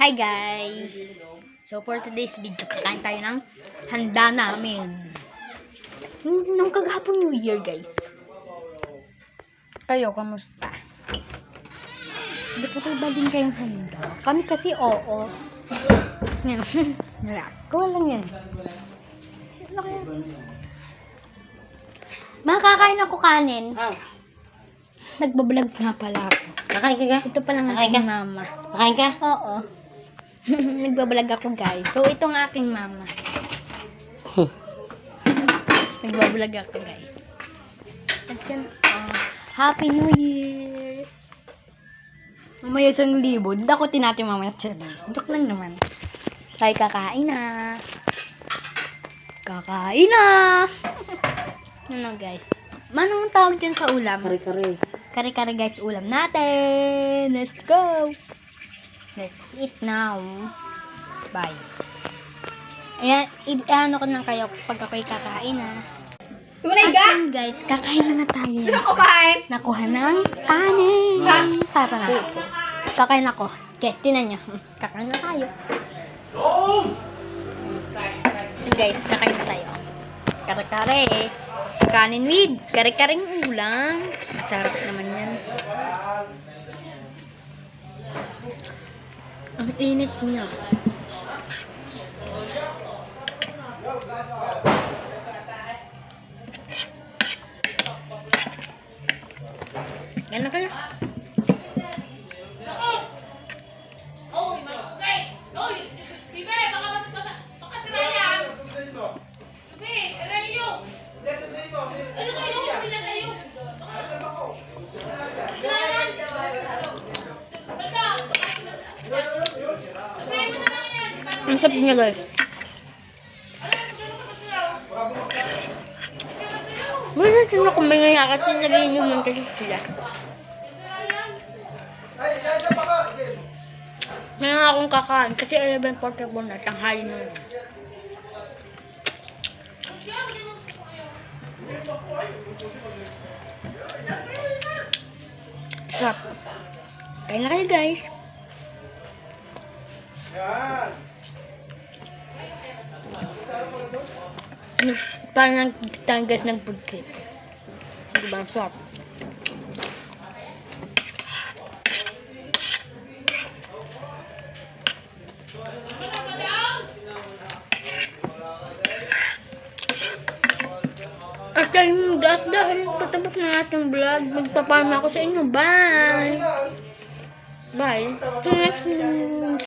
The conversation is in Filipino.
Hi guys! So for today's video, kakain tayo ng handa namin. Nung kagahapon New Year guys. Kayo, kamusta? Hindi ko ba din kayong handa? Kami kasi oo. Yan. Kuha lang yan. Makakain ako kanin. Nagbablog nga pala ako. Nakain ka? Ito pa lang Nakain aking ka? mama. Nakain ka? Oo. Nagbablog ako guys. So ito ang aking mama. Nagbablog ako guys. At yan, Happy New Year! Mamaya 1,000. Hindi ako tinatin mamaya challenge. Joke lang naman. Tayo kakain na. Kakain na! Ano guys? Manong tawag dyan sa ulam? Kare-kare. Kare-kare guys, ulam natin. Let's go. Let's eat now. Bye. Ayan, ano ko lang kayo pag ako'y kakain ha. Tunay ka? Ayan guys, kakain na tayo. Sino kumain? Nakuha ng kanin. Tara na. Kakain ako. Guys, tinan nyo. Kakain na tayo. Guys, kakain na tayo. Kare-kare. Kanin with kare-kareng ulam. Sarap naman yan. Ang init niya. Yan na kayo. Ang sarap niya guys. Wala sila kumain nga kasi naging yung mantis sila. Ngayon nga akong kakain kasi 11:41 na tanghali na yun. Sarap. Kain na kayo guys. Parang nagtitang guys ng food clip. Diba? Sarap. At dahil patapos na ating vlog, magpaparma ako sa inyo. Bye! Bye! To next video.